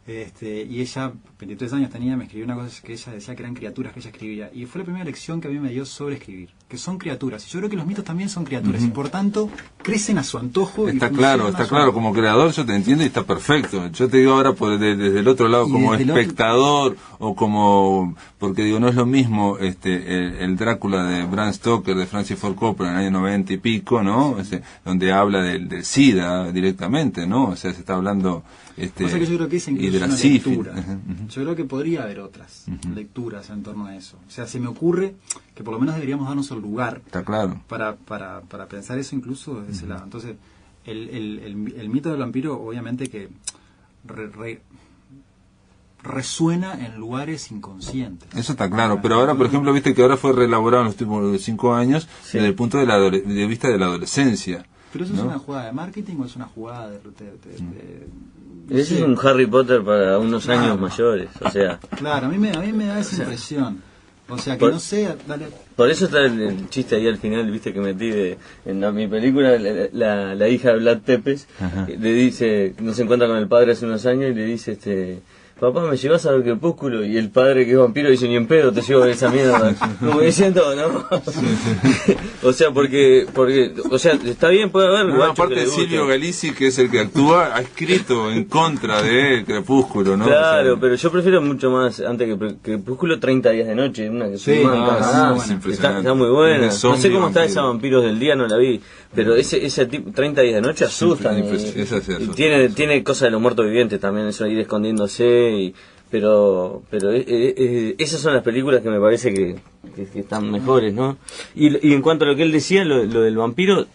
Y ella, 23 años tenía, me escribió una cosa que ella decía que eran criaturas que ella escribía. Y fue la primera lección que a mí me dio sobre escribir. Que son criaturas. Y yo creo que los mitos también son criaturas. Y por tanto, crecen a su antojo. Está claro. Como creador yo te entiendo y está perfecto. Yo te digo ahora desde el otro lado, como espectador o como... Porque digo, no es lo mismo el Drácula de Bram Stoker, de Francis Ford Coppola en el año 90 y pico, ¿no? Donde habla del SIDA directamente, ¿no? O sea, se está hablando... O sea que yo creo que esa incluso y de la una sífilis. Lectura. Yo creo que podría haber otras lecturas en torno a eso. O sea, se me ocurre que por lo menos deberíamos darnos el lugar. Está claro. Para pensar eso incluso desde ese lado. Entonces, el mito del vampiro, obviamente que resuena en lugares inconscientes. Eso está claro, pero ahora, por ejemplo, viste que ahora fue reelaborado en los últimos 5 años desde el punto de vista de la adolescencia. ¿Pero eso es una jugada de marketing o es una jugada de Ese es un Harry Potter para unos años mayores, o sea... Claro, a mí me da esa impresión. O sea, que no sé... Dale. Por eso está el chiste ahí al final, viste, que metí en mi película, la hija de Vlad Tepes, le dice, no se encuentra con el padre hace unos años y le dice, papá, ¿me llevas a ver Crepúsculo? Y el padre que es vampiro dice, ni en pedo te llevo a esa mierda. Como diciendo, ¿no? O sea, porque, o sea, está bien, puede haber... No, aparte de Silvio Galisi, que es el que actúa, ha escrito en contra de Crepúsculo, ¿no? Claro, o sea, pero yo prefiero mucho más, antes que Crepúsculo, 30 días de noche, una que sí, está muy buena. No sé cómo está esa Vampiros del Día, no la vi, pero ese tipo, 30 días de noche asustan. Y tiene cosas de los muertos vivientes también, eso de ir escondiéndose, pero esas son las películas que me parece que están mejores, ¿no? Y en cuanto a lo que él decía, lo del vampiro,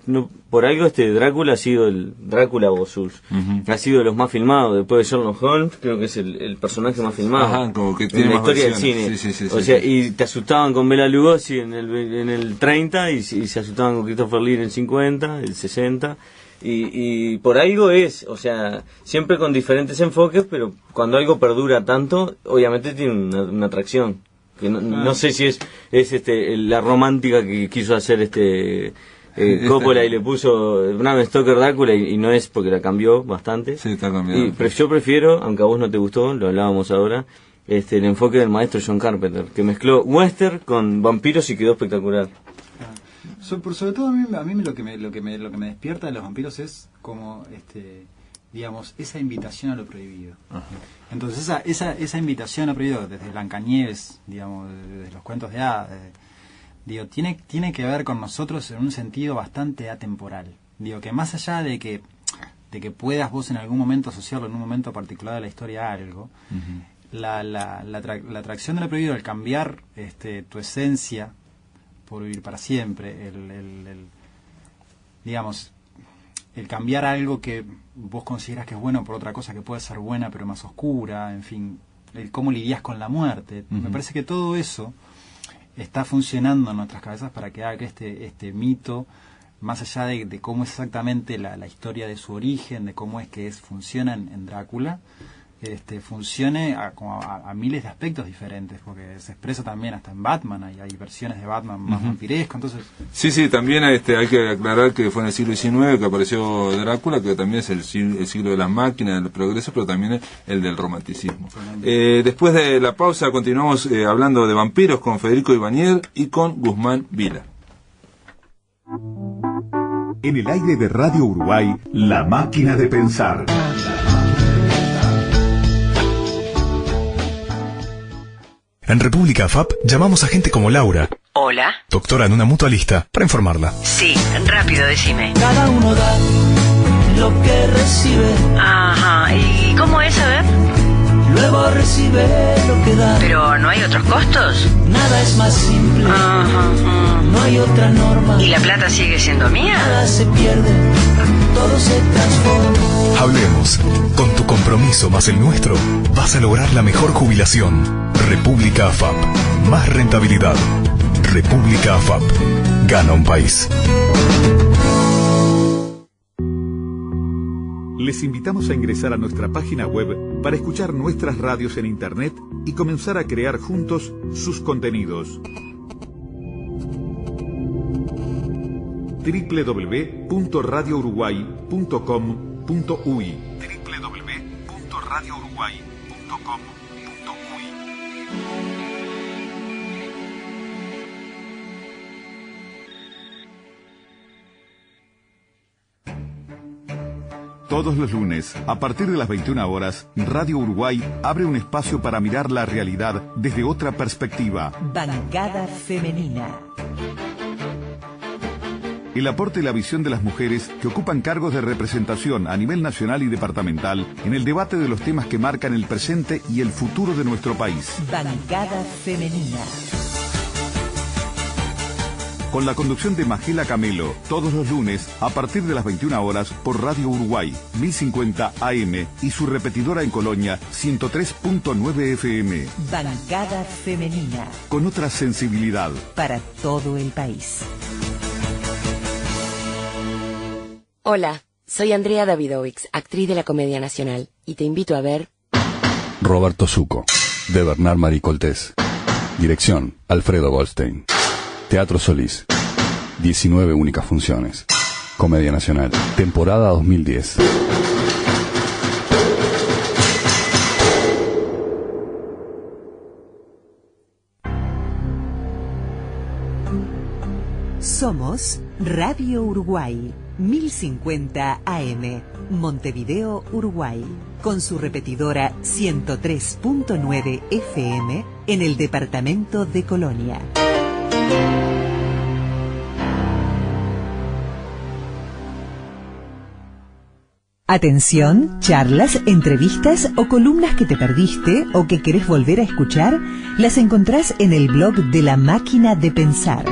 no, por algo Drácula ha sido el Drácula ha sido de los más filmados. Después de Sherlock Holmes, creo que es el personaje más filmado. Ajá, como que tiene en la más historia versiones. del cine. O sea, y te asustaban con Bela Lugosi en el 30 y se asustaban con Christopher Lee en el 50, el 60. Y por algo o sea, siempre con diferentes enfoques, pero cuando algo perdura tanto, obviamente tiene una atracción. Que no sé si es la romántica que quiso hacer Coppola y le puso Bram Stoker Drácula y no es, porque la cambió bastante. Sí, está cambiado. Pero yo prefiero, aunque a vos no te gustó, lo hablábamos ahora, el enfoque del maestro John Carpenter, que mezcló western con vampiros y quedó espectacular. Sobre todo a mí lo que me despierta de los vampiros es como digamos, esa invitación a lo prohibido. Ajá. Entonces esa invitación a lo prohibido, desde Blancanieves, digamos, desde los cuentos de hadas, tiene que ver con nosotros en un sentido bastante atemporal. Digo, que más allá de que puedas vos en algún momento asociarlo en un momento particular de la historia a algo, la atracción de lo prohibido, el cambiar tu esencia por vivir para siempre, digamos, el cambiar algo que vos consideras que es bueno por otra cosa que puede ser buena pero más oscura, en fin, el cómo lidias con la muerte. Me parece que todo eso está funcionando en nuestras cabezas para que haga que este mito, más allá de cómo es exactamente la historia de su origen, de cómo es que funciona en Drácula, funcione a miles de aspectos diferentes, porque se expresa también hasta en Batman, hay versiones de Batman más vampiresco, entonces... Sí, también hay que aclarar que fue en el siglo XIX que apareció Drácula, que también es el siglo de las máquinas, del progreso, pero también es el del romanticismo. Después de la pausa continuamos hablando de vampiros con Federico Ibáñez y con Guzmán Vila. En el aire de Radio Uruguay, La Máquina de Pensar. En República FAP llamamos a gente como Laura. Hola. Doctora en una mutualista, para informarla. Sí, rápido, decime. Cada uno da lo que recibe. Ajá, ¿y cómo es, a ver? Luego recibe lo que da. ¿Pero no hay otros costos? Nada es más simple. Ajá. No hay otra norma. ¿Y la plata sigue siendo mía? Nada se pierde, todo se transforma. Hablemos. Con tu compromiso más el nuestro, vas a lograr la mejor jubilación. República AFAP. Más rentabilidad. República AFAP. Gana un país. Les invitamos a ingresar a nuestra página web para escuchar nuestras radios en internet y comenzar a crear juntos sus contenidos. www.radiouruguay.com.uy www.radiouruguay.com.uy Todos los lunes, a partir de las 21 horas, Radio Uruguay abre un espacio para mirar la realidad desde otra perspectiva. Bancada femenina. El aporte y la visión de las mujeres que ocupan cargos de representación a nivel nacional y departamental en el debate de los temas que marcan el presente y el futuro de nuestro país. Bancada femenina. Con la conducción de Magela Camelo, todos los lunes a partir de las 21 horas por Radio Uruguay, 1050 AM y su repetidora en Colonia, 103.9 FM. Bancada femenina. Con otra sensibilidad. Para todo el país. Hola, soy Andrea Davidovich, actriz de la Comedia Nacional, y te invito a ver... Roberto Zucco, de Bernard Marie Coltés. Dirección, Alfredo Goldstein. Teatro Solís. 19 únicas funciones. Comedia Nacional. Temporada 2010. Somos Radio Uruguay, 1050 AM, Montevideo, Uruguay, con su repetidora 103.9 FM en el departamento de Colonia. Atención, charlas, entrevistas o columnas que te perdiste o que querés volver a escuchar, las encontrás en el blog de La Máquina de Pensar.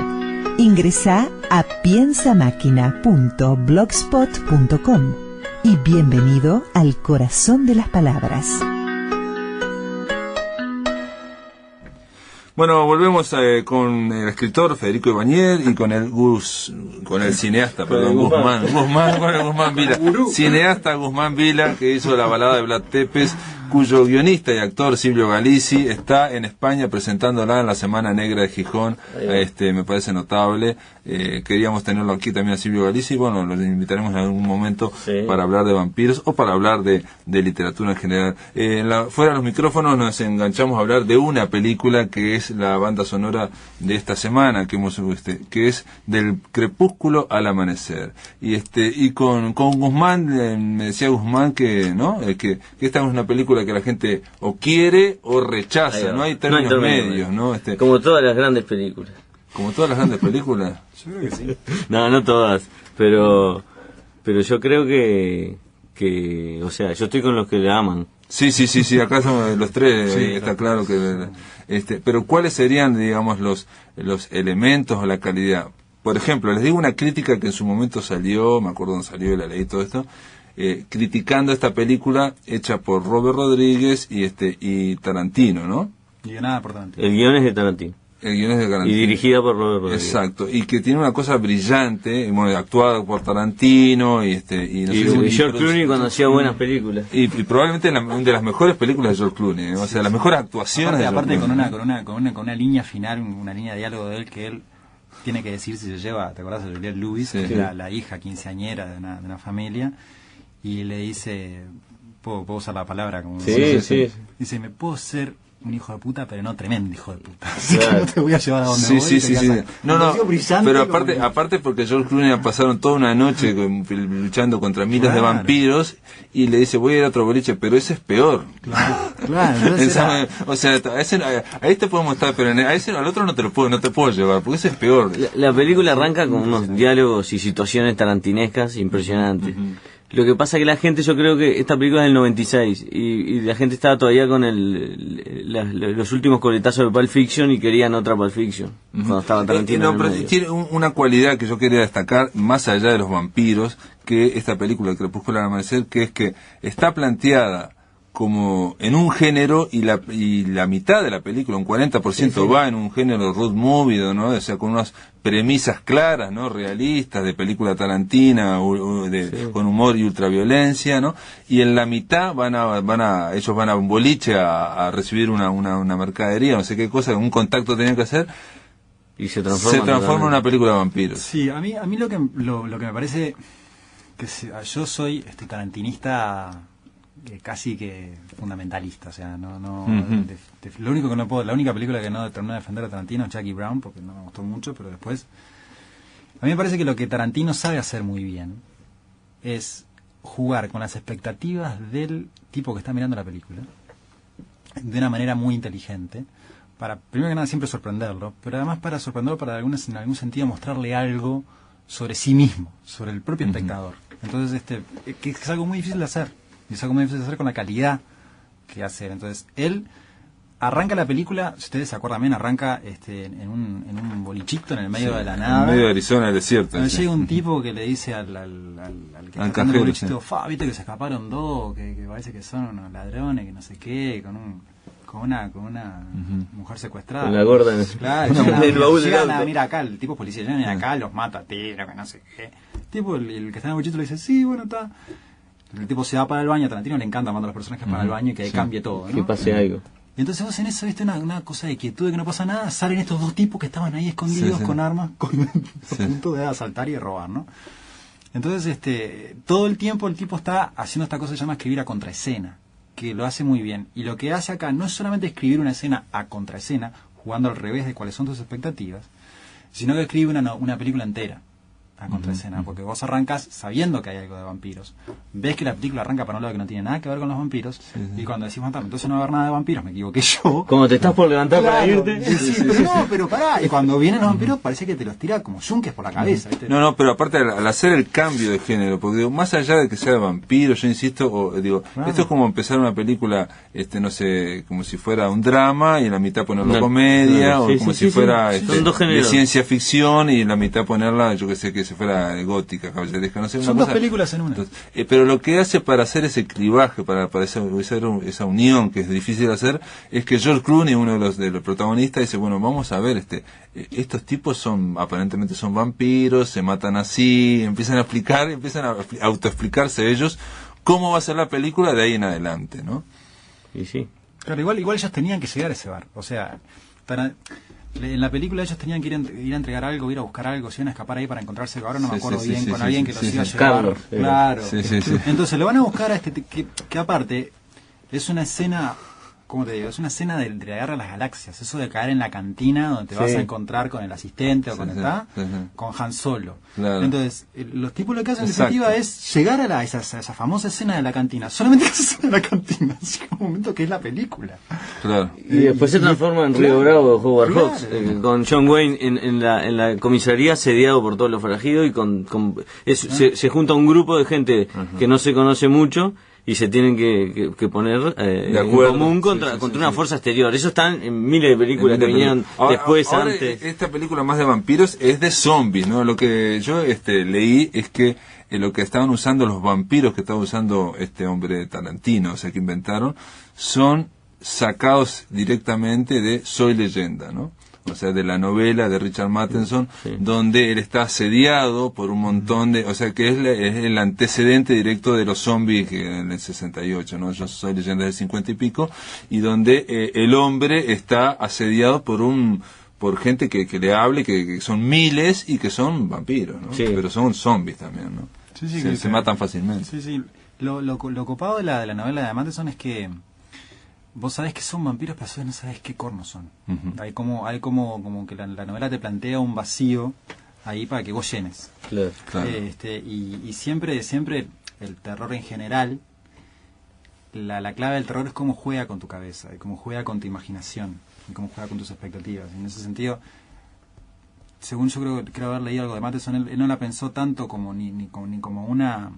Ingresá a piensamáquina.blogspot.com y bienvenido al corazón de las palabras. Bueno, volvemos con el escritor Federico Ibáñez y con el cineasta, Guzmán Vila. Cineasta Guzmán Vila, que hizo La balada de Vlad Tepes, cuyo guionista y actor Silvio Galisi está en España presentándola en la Semana Negra de Gijón. Me parece notable. Queríamos tenerlo aquí también a Silvio Galisi. Bueno, lo invitaremos en algún momento para hablar de vampiros o para hablar de literatura en general. Fuera de los micrófonos nos enganchamos a hablar de una película que es la banda sonora de esta semana, que es Del crepúsculo al amanecer. Y con Guzmán, me decía Guzmán que esta es una película que la gente o quiere o rechaza, no hay términos medios, ¿no? Como todas las grandes películas. Como todas las grandes películas. Yo creo que sí. No todas, pero yo creo que o sea, yo estoy con los que le aman. Sí, acá somos los tres, está claro que pero ¿cuáles serían, digamos, los elementos o la calidad? Por ejemplo, les digo una crítica que en su momento salió, me acuerdo dónde salió y la leí todo esto, criticando esta película hecha por Robert Rodríguez y Tarantino, ¿no? Guionada por Tarantino. El guion es de Tarantino. El guion es de Tarantino. Y dirigida por Robert Rodríguez. Exacto, y que tiene una cosa brillante, actuada por Tarantino y George Clooney cuando hacía buenas películas. Y probablemente una de las mejores películas de George Clooney, o sea, las mejores actuaciones. Aparte con una línea final, una línea de diálogo de él que él tiene que decir si se lleva, ¿te acordás de Juliette Lewis? Sí. Que era la hija quinceañera de una familia, y le dice, puedo usar la palabra como sí. Dice, me puedo ser un hijo de puta, pero no tremendo hijo de puta. Claro. No te voy a llevar a donde voy. Sí. No, pero aparte porque George Clooney pasaron toda una noche luchando contra miles de vampiros, y le dice, voy a ir a otro boliche, pero ese es peor. Claro. O sea, a este podemos estar, pero al otro no te puedo llevar, porque ese es peor. La película arranca con unos diálogos y situaciones tarantinescas impresionantes. Lo que pasa es que la gente, yo creo que esta película es del 96 y la gente estaba todavía con los últimos coletazos de Pulp Fiction y querían otra Pulp Fiction cuando estaba Tarantino. Pero tiene una cualidad que yo quería destacar más allá de los vampiros, que esta película, El crepúsculo al amanecer, que es que está planteada como en un género y la mitad de la película, un 40% va en un género road movie, ¿no? O sea, con unas premisas claras, ¿no? Realistas, de película tarantina, con humor y ultraviolencia, ¿no? Y en la mitad ellos van a un boliche a recibir una mercadería, no sé qué cosa, un contacto tenían que hacer, y se transforma en una película de vampiros. Sí, a mí lo que me parece que yo soy tarantinista casi que fundamentalista, o sea, lo único que no puedo, la única película que no terminé de defender a Tarantino es Jackie Brown, porque no me gustó mucho, pero después a mí me parece que lo que Tarantino sabe hacer muy bien es jugar con las expectativas del tipo que está mirando la película de una manera muy inteligente, para, primero que nada, siempre sorprenderlo, pero además para sorprenderlo, en algún sentido mostrarle algo sobre sí mismo, sobre el propio espectador. Entonces, que es algo muy difícil de hacer. Y es algo muy difícil de hacer con la calidad que hace. Entonces, él arranca la película, si ustedes se acuerdan bien, arranca en un bolichito en el medio de la nada. En medio de Arizona, el desierto. Llega un tipo que le dice al que está en el bolichito, viste que se escaparon dos, que parece que son unos ladrones, que no sé qué, con una mujer secuestrada. Con la gorda. Claro, mira acá, el tipo policía, llegan acá, los mata a tiro, que no sé qué. El tipo, el que está en el bolichito le dice, sí, bueno, está. El tipo se va para el baño, a Tarantino le encanta mandar a los personajes para el baño y que cambie todo, ¿no? Que pase algo. Y entonces vos en eso viste una cosa de quietud, de que no pasa nada, salen estos dos tipos que estaban ahí escondidos con armas, a punto de asaltar y de robar, ¿no? Entonces, todo el tiempo el tipo está haciendo esta cosa que se llama escribir a contraescena, que lo hace muy bien. Y lo que hace acá no es solamente escribir una escena a contraescena, jugando al revés de cuáles son tus expectativas, sino que escribe una película entera a contraescena, porque vos arrancas sabiendo que hay algo de vampiros, ves que la película arranca para un lado que no tiene nada que ver con los vampiros, y cuando decís, entonces no va a haber nada de vampiros, me equivoqué yo. Como te estás por levantar para irte. Pero pará, y cuando vienen los vampiros parece que te los tira como yunques por la cabeza, ¿viste? No, pero aparte al hacer el cambio de género, porque digo, más allá de que sea de vampiros, yo insisto, esto es como empezar una película, no sé, como si fuera un drama y en la mitad ponerlo comedia, o como si fuera de ciencia ficción y en la mitad ponerla, yo que sé, que se fuera gótica, caballeresca, no sé. Son dos películas en una. Entonces, pero lo que hace para hacer ese clivaje, para esa unión que es difícil de hacer, es que George Clooney, uno de los protagonistas, dice, bueno, vamos a ver, estos tipos aparentemente son vampiros, se matan así, empiezan a autoexplicarse ellos cómo va a ser la película de ahí en adelante, ¿no? Y sí. Claro, igual ellos tenían que llegar a ese bar, o sea, en la película ellos tenían que ir a entregar algo, ir a buscar algo, se iban a escapar ahí para encontrarse, ahora no me acuerdo bien, con alguien que los iba a llevar. Carlos, claro. Entonces lo van a buscar a que aparte es una escena, ¿cómo te digo? Es una escena de la guerra de las galaxias, eso de caer en la cantina donde te vas a encontrar con el asistente o con Han Solo. Claro. Entonces, los tipos lo que hacen en definitiva es llegar a esa famosa escena de la cantina, solamente esa escena de la cantina, así que un momento que es la película. Claro. Y después se transforma en Río Bravo de Howard Hawks, con John Wayne en la comisaría asediado por todos los forajidos y se junta un grupo de gente que no se conoce mucho y se tienen que poner en común contra una fuerza exterior. Eso está en miles de películas que vinieron después, antes. Esta película más de vampiros es de zombies, ¿no? Lo que yo leí es que lo que estaban usando los vampiros que estaba usando este hombre Tarantino, o sea, que inventaron, son sacados directamente de Soy Leyenda, ¿no? O sea, de la novela de Richard Matheson, donde él está asediado por un montón de... O sea, que es el antecedente directo de los zombies en el 68, ¿no? Yo Soy Leyenda del 50 y pico, y donde el hombre está asediado por gente que le hable, que son miles y que son vampiros, ¿no? Pero son zombies también, ¿no? Se matan fácilmente. Lo copado de la novela de Matheson es que vos sabés que son vampiros, pero a veces no sabés qué cornos son. Hay como que la novela te plantea un vacío ahí para que vos llenes. Claro. Y siempre el terror en general, la clave del terror es cómo juega con tu cabeza, y cómo juega con tu imaginación, y cómo juega con tus expectativas. Y en ese sentido, según yo creo haber leído algo de Matheson, él no la pensó tanto como ni como una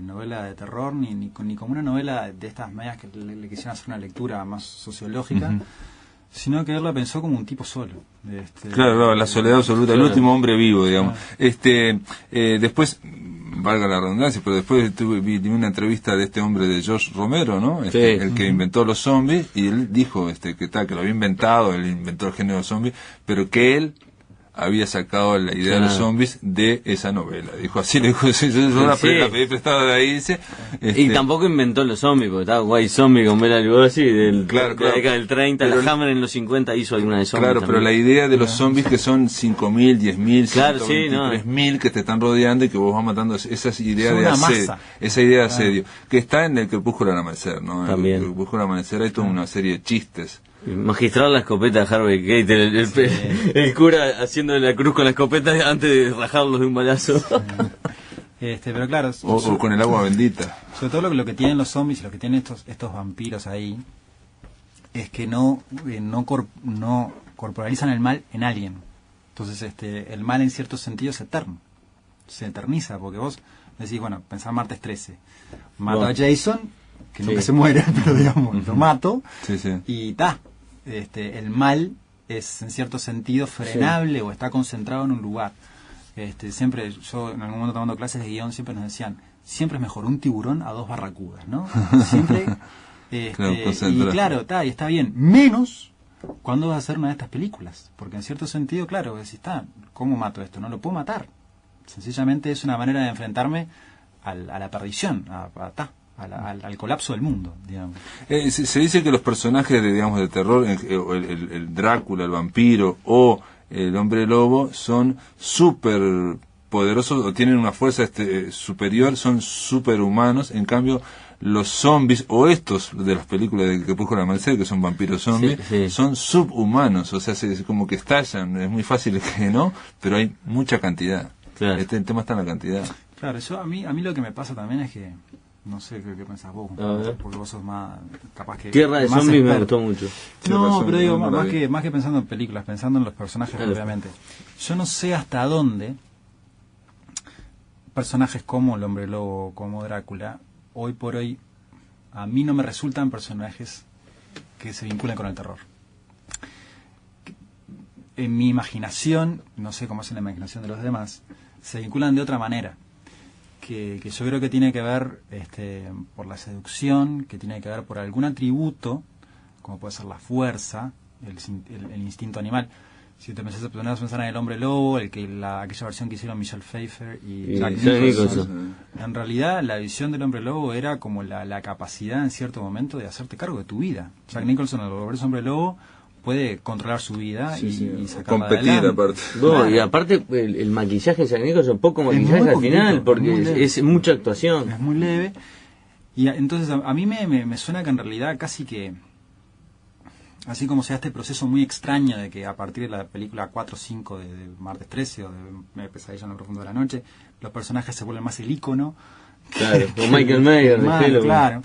novela de terror, ni como una novela de estas medias que le quisieron hacer una lectura más sociológica, sino que él la pensó como un tipo solo. Claro, la soledad absoluta, el último hombre vivo, digamos. Después, valga la redundancia, pero después vi una entrevista de este hombre de George Romero, ¿no? El que inventó los zombies, y él dijo que lo había inventado, él inventó el género zombie, pero que él había sacado la idea de los zombies de esa novela. Dijo así, le dijo, yo la pedí prestada de ahí, dice. Y tampoco inventó los zombies, porque estaba White Zombie con Bela Lugosi de la década del 30, pero la Hammer en los 50 hizo alguna de zombies. Claro, también. Pero la idea de los zombies que son 5.000, 10.000, 123.000 que te están rodeando y que vos vas matando, esas ideas de asedio, esa idea de asedio, que está en el Crepúsculo al Amanecer, ¿no? También. En el Crepúsculo al Amanecer hay toda una serie de chistes. Magistral la escopeta de Harvey Keitel, el cura haciendo la cruz con la escopeta antes de rajarlos de un balazo. Pero claro, o con el agua bendita. Sobre todo lo que tienen los zombies y lo que tienen estos vampiros ahí es que no corporalizan el mal en alguien. Entonces el mal en cierto sentido es eterno, se eterniza, porque vos decís, bueno, pensá martes 13, mato a Jason, que nunca se muere, pero digamos, lo mato, y el mal es en cierto sentido frenable o está concentrado en un lugar. Siempre, yo en algún momento tomando clases de guión, siempre nos decían, siempre es mejor un tiburón a 2 barracudas, ¿no? Siempre, y claro, y está bien, menos cuando vas a hacer una de estas películas, porque en cierto sentido, claro, decís, ¿cómo mato esto? No lo puedo matar. Sencillamente es una manera de enfrentarme a la perdición, al colapso del mundo, digamos. Se dice que los personajes de terror, el Drácula, el vampiro o el hombre lobo, son súper poderosos o tienen una fuerza superior, son superhumanos. En cambio, los zombies, o estos de las películas de Crepúsculo al amanecer, que son vampiros zombies, son subhumanos, o sea, es como que estallan, es muy fácil que no, pero hay mucha cantidad. Claro. El tema está en la cantidad. Claro, a mí lo que me pasa también es que, no sé qué pensás vos, porque vos sos más capaz que... Tierra de Zombies me gustó mucho. No, pero digo, más que pensando en películas, pensando en los personajes propiamente. Yo no sé hasta dónde personajes como el Hombre Lobo, como Drácula, hoy por hoy, a mí no me resultan personajes que se vinculen con el terror. En mi imaginación, no sé cómo es en la imaginación de los demás, se vinculan de otra manera. Que yo creo que tiene que ver por la seducción, que tiene que ver por algún atributo, como puede ser la fuerza, el instinto animal. Si te pensás en el Hombre Lobo, aquella versión que hicieron Michelle Pfeiffer y Jack Nicholson, en realidad la visión del Hombre Lobo era como la capacidad en cierto momento de hacerte cargo de tu vida. Jack Nicholson, al volverse Hombre Lobo, puede controlar su vida y sacarla competir adelante. aparte. No, y aparte el maquillaje de Jack Nicholson, poco maquillaje al final, porque es mucha actuación. Es muy leve. Y entonces a mí me suena que en realidad casi que, así como sea este proceso muy extraño de que a partir de la película 4 o 5 de Martes 13 o de Pesadilla en lo profundo de la noche, los personajes se vuelven más el ícono. Claro, con Michael Myers, claro.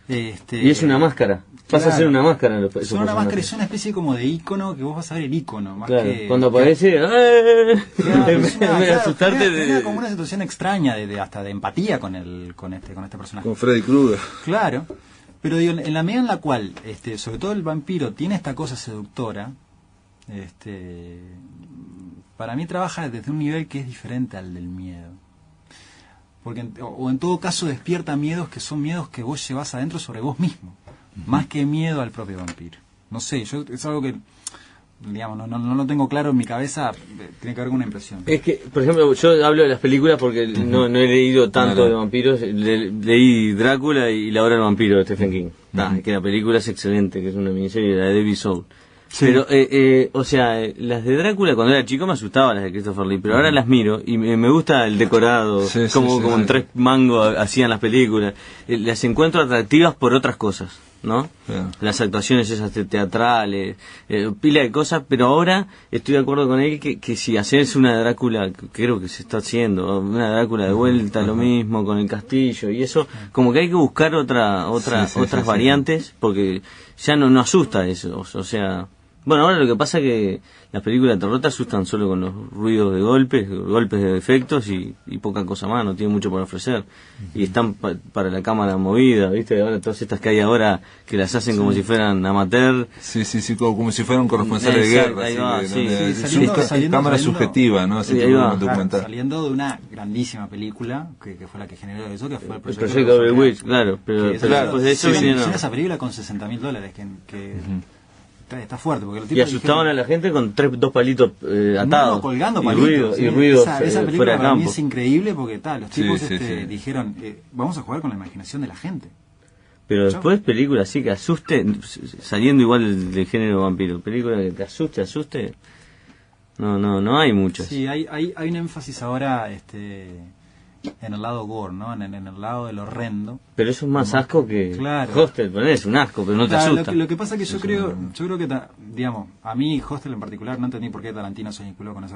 Y es una máscara. Pasa a ser una máscara. Son una máscara, es una especie como de ícono que vos vas a ver el ícono. Más que, cuando aparece, en vez de asustarte. Era como una situación extraña, hasta de empatía con este personaje. Con Freddy Krueger. Claro. Pero digo, en la medida en la cual, sobre todo el vampiro, tiene esta cosa seductora, para mí trabaja desde un nivel que es diferente al del miedo. Porque o en todo caso despierta miedos que son miedos que vos llevas adentro sobre vos mismo, más que miedo al propio vampiro. No sé, es algo que, digamos, no lo tengo claro en mi cabeza, tiene que ver con una impresión. Es que, por ejemplo, yo hablo de las películas porque no he leído tanto de vampiros. Leí Drácula y La Hora del Vampiro de Stephen King. Que la película es excelente, que es una miniserie, la de David Soul. Sí. Pero, o sea, las de Drácula cuando era chico me asustaban, las de Christopher Lee, pero ahora las miro y me gusta el decorado, como en 3 mangos hacían las películas. Las encuentro atractivas por otras cosas, ¿no? Las actuaciones esas teatrales, pila de cosas, pero ahora estoy de acuerdo con él que si haces una Drácula, creo que se está haciendo, una Drácula de vuelta, lo mismo con el castillo y eso, como que hay que buscar otras variantes, porque ya no asusta eso, o sea... Bueno, ahora lo que pasa es que las películas de terror te asustan solo con los ruidos de golpes de efectos y poca cosa más, no tienen mucho por ofrecer. Y están para la cámara movida, ¿viste? Ahora todas estas que hay ahora que las hacen como si fueran amateur. Sí, como si fueran un corresponsal de guerra. Ahí va, cámara subjetiva, ¿no? Así saliendo de una grandísima película que fue la que generó eso, que fue el proyecto Blair Witch, claro. Pero después de eso vinieron... esa película con $60.000 que está fuerte porque y asustaban a la gente con 2 palitos atados colgando palitos, y ruidos esa película para mí es increíble porque los tipos dijeron dijeron, vamos a jugar con la imaginación de la gente, pero después películas así que asuste, saliendo igual del género vampiro, película que te asuste no hay muchas. Sí, hay un énfasis ahora en el lado gore, ¿no? En el lado del horrendo. Pero eso es más asco que Hostel, es un asco, pero no te asusta. Lo que pasa es que yo creo que, digamos, a mí Hostel en particular no entendí por qué Tarantino se vinculó con esa